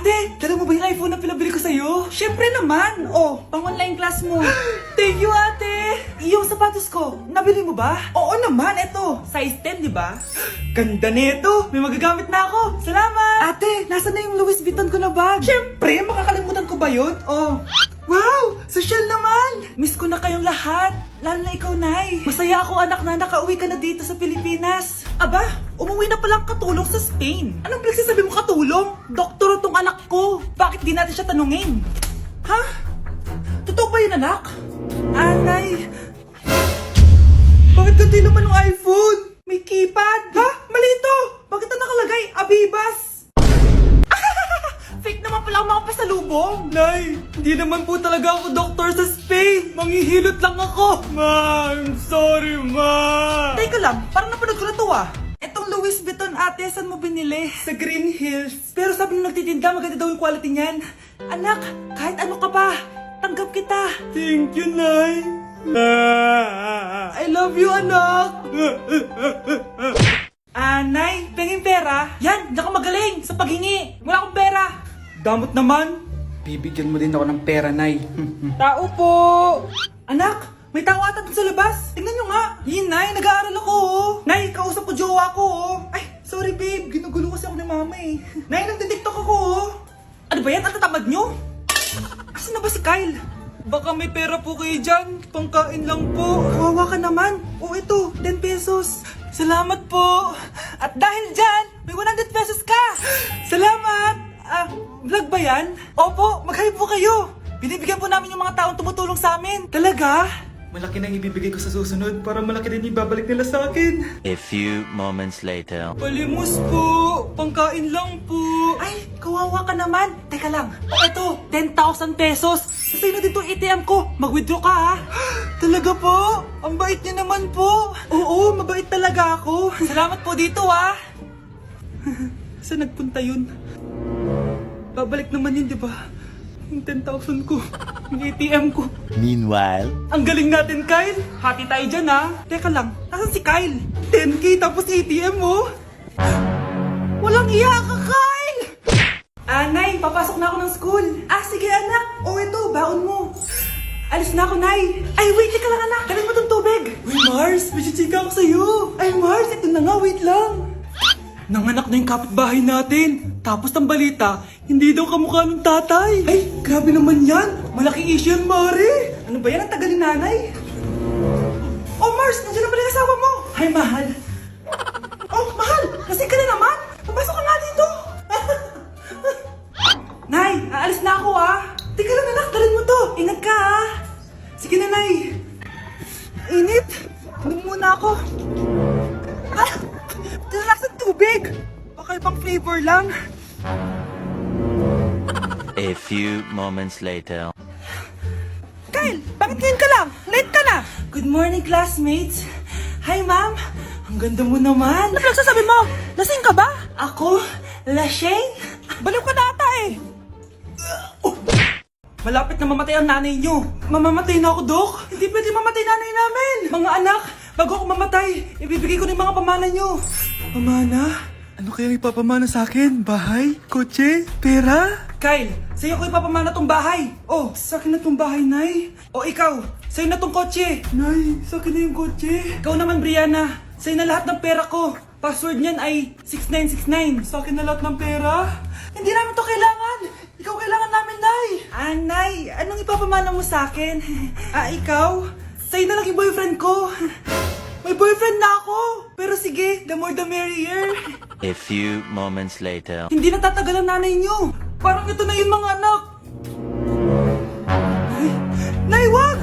Ate, dala mo ba yung iPhone na pinabili ko sa'yo? Syempre naman. Oh, pang online class mo. Thank you, ate. Yung sapatos ko, nabili mo ba? Oo naman, eto. Size 10, di ba? Ganda nito. May magagamit na ako. Salamat. Ate, nasa na yung Louis Vuitton ko na bag? Syempre, makakalimutan ko ba yun? Oh. Wow! Social naman! Miss ko na kayong lahat. Lalo na ikaw, Nay. Masaya ako, anak, na nakauwi ka na dito sa Pilipinas. Aba, umuwi na palang katulong sa Spain. Anong pinagsasabi mo katulong? Doktor tong anak ko. Bakit di natin siya tanungin? Ha? Totoo ba yun, anak? Nay. Bakit ganti naman ng iPhone? May keypad. Ha? Mali ito. Bakit na nakalagay? Abibas. Fake naman pala ang mga pasalubong. Nay, hindi naman po talaga ako doktor sa Spain. Manghihilot lang ako. Ma, I'm sorry, ma. Teka lang, parang napanood ko na to ah. Etong Louis Vuitton, ate, saan mo binili? Sa Green Hills. Pero sabi nung nagtitinda, maganda daw yung quality niyan. Anak, kahit ano ka pa, tanggap kita. Thank you, Nay. I love you, anak. Nay, penging pera? Yan, diyan ka magaling sa paghingi. Wala akong pera. Damot naman. Bibigyan mo din ako ng pera, Nay. Tao po. Anak, may tao ata dun sa labas. Tingnan nyo nga. Yun, Nay, nag-aaral ako. Nay, kausap ko jowa ko. Ay, sorry babe. Ginugulo kasi ako ni mama eh. Nay, nagtitiktok ako. Ano ba yan? Ang tatamad nyo? Asan na ba si Kyle? Baka may pera po kayo dyan. Pangkain lang po. Kawawa ka naman. O ito, 10 pesos. Salamat po. At dahil dyan, may 100 pesos ka. Salamat. Vlog ba yan? Opo, mag-hi po kayo. Binibigyan po namin yung mga taong tumutulong sa amin. Talaga? Malaki na ibibigay ko sa susunod para malaki din ibabalik nila sa akin. A few moments later. Palimos po. Pangkain lang po. Ay, kawawa ka naman. Teka lang. O eto, 10,000 pesos. Sasay na dito ATM ko. Mag-withdraw ka ha. Talaga po? Ang bait niya naman po. Oo, mabait talaga ako. Salamat po dito ha. Saan nagpunta yun? Babalik naman yun, di ba? Yung 10,000 ko. Yung ATM ko. Meanwhile. Ang galing natin, Kyle. Hati tayo dyan, ha? Teka lang, nasan si Kyle? 10K tapos ATM mo? Walang iya ka, Kyle! Nay, papasok na ako ng school. Sige, anak. O, ito, baon mo. Alis na ako, Nay. Ay, wait, teka lang, anak. Dalhin mo tong tubig. Uy, Mars, may chichika ako sa'yo. Ay, Mars, ito na nga, wait lang. Nanganak na yung kapitbahay natin. Tapos ang balita, hindi daw kamukha ng tatay. Ay, grabe naman yan. Malaking issue yan, Mari. Ano ba yan? Ang tagal ni nanay. Oh, Mars, nandiyan na pala yung asawa mo. Hi, mahal. Oh, mahal, lasing ka na naman. Pumasok ka nga dito. Nay, aalis na ako ah. Teka lang anak, dalhin mo to. Ingat ka ah. Sige na, Nay. Init. Inom muna ako. Tinalasan tubig. Baka ibang flavor lang. A few moments later. Kyle, bakit ngayon ka lang? Late ka na. Good morning, classmates. Hi, ma'am. Ang ganda mo naman. Ano pinagsasabi mo? Lasing ka ba? Ako? Lasing? Baliw ka na ata eh. Malapit na mamatay ang nanay nyo. Mamamatay na ako, Dok. Hindi pwede mamatay nanay namin. Mga anak, bago ako mamatay, ibibigay ko na yung mga pamana nyo. Pamana? Ano kayang ipapamana sa akin? Bahay? Kotse? Pera? Kyle, sa'yo ko ipapamana tong bahay. Oh, sa akin na tong bahay, Nay. O ikaw, sa'yo na tong kotse. Nay, sa akin na yung kotse. Ikaw naman, Brianna, sa'yo na lahat ng pera ko. Password niyan ay 6969. Sa akin na lahat ng pera? Hindi namin to kailangan. Ikaw kailangan namin, Nay. Nay, anong ipapamana mo sa akin? Ikaw? Sa'yo na lang yung boyfriend ko. May boyfriend na ako. Pero sige, the more the merrier. A few moments later. Hindi na tatagal ang nanay niyo. Parang ito na yung mga anak. Nay, wag!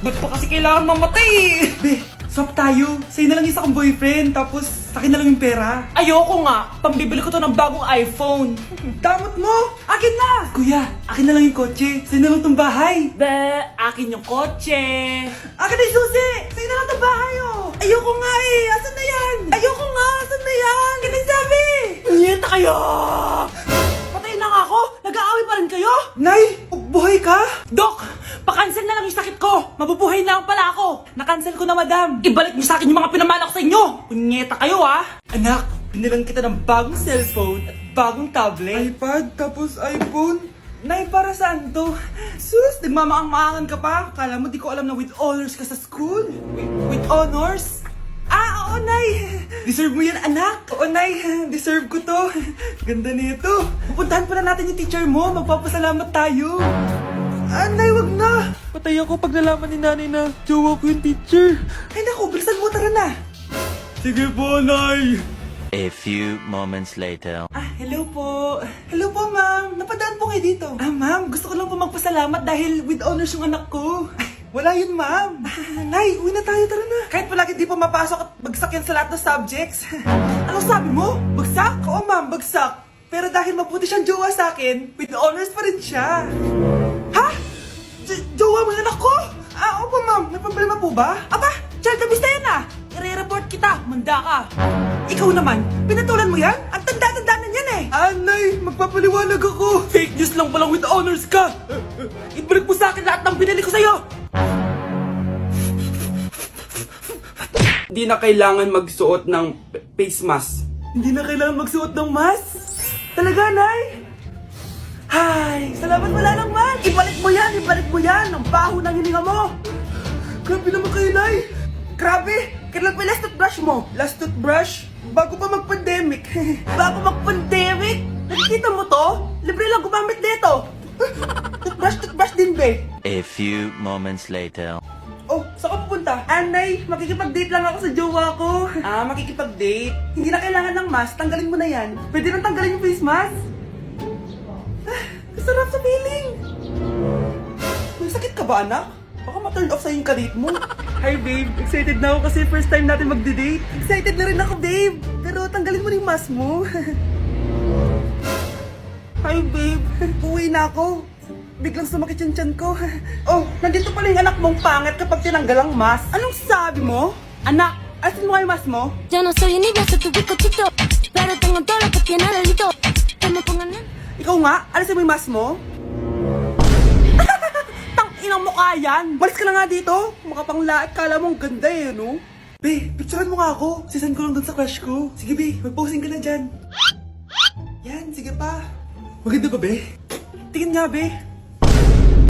Ba't pa kasi kailangan mamatay eh? Be, swap tayo. Sa'yo na lang isa kong boyfriend, tapos akin na lang yung pera. Ayoko nga. Pambibili ko to ng bagong iPhone. Damot mo! Akin na! Kuya, akin na lang yung kotse. Sa'yo na lang tong bahay. Be, akin yung kotse. Akin na yung susi! Sa'yo na lang tong bahay oh! Ayoko nga eh! Asan na yan? Ayoko nga! Asan na yan? Kinagsabi! Niyeta kayo! Patay na nga ako! Nag-aaway pa rin kayo? Nay! Buhay ka? Dok! Pa-cancel na lang yung sakit ko! Mabubuhay na lang pala ako! Na-cancel ko na, madam! Ibalik niyo sa akin yung mga pinamana ko sa inyo! Punyeta kayo ah! Anak, Binilang kita ng bagong cellphone at bagong tablet. iPad, tapos iPhone. Nay, para saan to? Sus, nagmamaang-maangan ka pa? Kala mo di ko alam na with honors ka sa school? With honors? Oo, Nay! Deserve mo yan, anak! Oo, Nay! Deserve ko to! Ganda nito! Pupuntahan pa na natin yung teacher mo! Magpapasalamat tayo! Nay, wag na! Patay ako pag nalaman ni nanay na jowa ko yung teacher! Ay naku, bilisan mo, tara na! Sige po, Nay! A few moments later. Hello po. Hello po, ma'am. Napadaan po kayo dito. Ma'am, gusto ko lang po magpasalamat dahil with honors yung anak ko. Wala yun, ma'am. Nay, uwi na tayo, tara na. Kahit palagi di po mapasok at bagsak yan sa lahat ng subjects. Anong sabi mo? Bagsak? Oo, ma'am, bagsak. Pero dahil mabuti siyang jowa sa akin, with honors pa rin siya. Ha? Jowa mo yung anak ko? Opo, ma'am. May problema po ba? Aba, child abuse na yan I-report kita, manda ka. Ikaw naman, pinatulan mo yan? Ang tanda-tanda na yan Nay, magpapaliwanag ako. Fake news lang palang with honors ka. Ibalik mo sa akin lahat ng binili ko sa'yo. Hindi na kailangan magsuot ng face mask. Hindi na kailangan magsuot ng mask? Talaga, Nay? Hay, salamat wala lang man. Ibalik mo yan. Ang baho ng hininga mo. Grabe naman kayo, Nay. Grabe! Kailan pa yung last toothbrush mo? Last toothbrush? Bago pa mag-pandemic. Bago mag-pandemic? Nakikita mo to? Libre lang gumamit dito. Toothbrush din, be. A few moments later. Oh, saan ka pupunta? Anay, makikipag-date lang ako sa jowa ko. Makikipag-date? Hindi na kailangan ng mask, tanggalin mo na yan. Pwede nang tanggalin yung face mask? Sarap sa feeling. May sakit ka ba, anak? Baka ma-turn off sa'yo yung karit mo. Hi, babe. Excited na ako kasi first time natin magde-date. Excited na rin ako, babe. Pero tanggalin mo na yung mask mo. Hi, babe. Uwi na ako. Biglang sumakit yung tiyan ko. Oh, nandito pala yung anak mong pangit kapag tinanggal ang mask. Anong sabi mo? Anak, asin mo nga yung mask mo? Yo no soy niña, soy tu bizcochito, pero tengo todo lo que tiene delito. Que me pongan en... Ikaw nga, alisin mo yung mask mo? Tang-inang mukha yan! Malis ka na nga dito! Makapanglaat, kala mong ganda no? Be, picturean mo nga ako. Sisend ko lang dun sa crush ko. Sige, be, mag-posing ka na dyan. Yan, sige pa. Maganda ba, be? Tingin nga, be.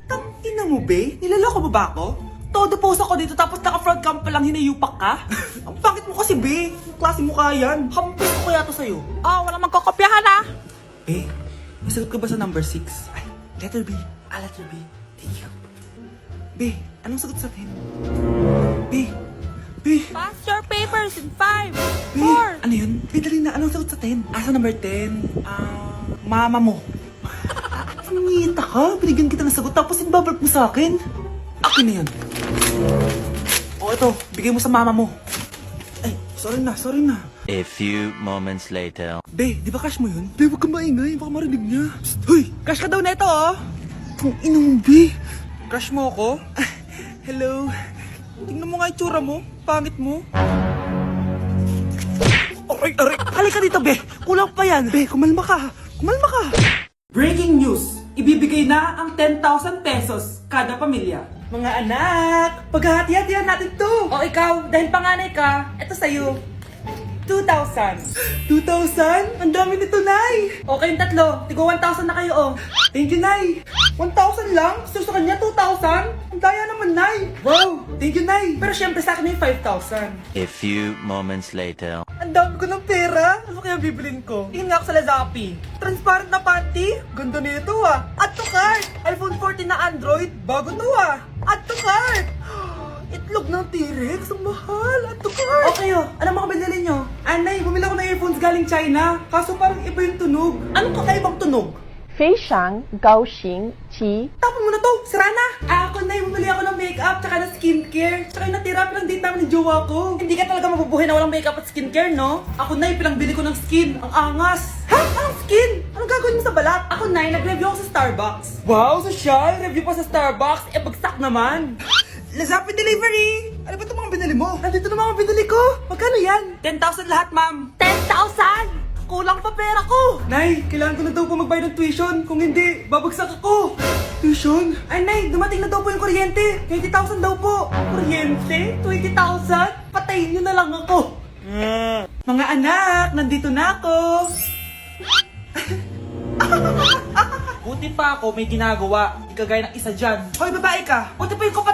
Tang-ina mo, be? Nilaloko mo ba ako? Todo post ako dito tapos naka-front cam pa lang hinayupak ka? Ang pangit mo kasi, be. Ang klase mukha yan. Kampus ko kaya to sa'yo. Walang magkokopyahan Be, masagot ka ba sa number 6? Ay, letter B. Letter B. Thank you. B, anong sagot sa 10? B. Pass your papers in 5, B. Ano yun? B, dali na. Anong sagot sa 10? Sa number 10? Mama mo. Nangihita ka? Binigyan kita ng sagot tapos ibabalik mo sa akin? Akin na yun. Ito. Bigay mo sa mama mo. Ay, sorry na. A few moments later. Be, di ba crush mo yun? Be, huwag kang maingay. Baka marinig niya. Psst, hoy! Crush ka daw na ito, Kung inong, Be. Crush mo ako? Hello. Tingnan mo nga itsura mo. Pangit mo. Aray! Halika dito, Be. Kulang pa yan. Be, kumalma ka. Breaking news. Ibibigay na ang 10,000 pesos kada pamilya. Mga anak, paghahati-hatihan natin to. O ikaw, dahil panganay ka, ito sa'yo. 2,000. 2,000? Ang dami nito, Nay. O kayong tatlo, tigo 1,000 na kayo, Thank you, Nay. 1,000 lang? So sa kanya, 2,000? Ang daya naman, Nay. Wow, thank you, Nay. Pero syempre sa akin yung 5,000. A few moments later. Ang dami ko ng pera. Ano kaya bibilin ko? Tingin nga ako sa Lazappi. Transparent na panty. Ganda nito Add to cart. iPhone 14 na Android. Bago to Add to cart. Itlog ng T-Rex. Ang mahal. Add to cart. Okay ano mga binili nyo? Anay, bumili ako ng earphones galing China. Kaso parang iba yung tunog. Anong kakaibang tunog? 非常高兴其 Tapon mo na to! Sira na! Ako na bumili ako ng makeup tsaka ng skincare. Tsaka yung natira pinang date namin ng jowa ko. Hindi ka talaga mabubuhay na walang makeup at skincare, no? Ako na pinang bili ko ng skin. Ang angas! Ha? Anong skin? Anong gagawin mo sa balat? Ako na nag-review ako sa Starbucks. Wow, social! Review pa sa Starbucks? Bagsak naman! Lazappi delivery! Ano ba itong mga binili mo? Nandito na mga binili ko! Magkano yan? 10,000 lahat, ma'am! 10,000! Kulang pa pera ko! Nay, kailangan ko na daw po magbayad ng tuition. Kung hindi, babagsak ako. Tuition? Ay, Nay, dumating na daw po yung kuryente. 20,000 daw po. Kuryente? 20,000? Patayin niyo na lang ako. Mga anak, nandito na ako. Buti pa ako may ginagawa. Di kagaya ng isa dyan. Hoy, babae ka. Buti pa yung kapatid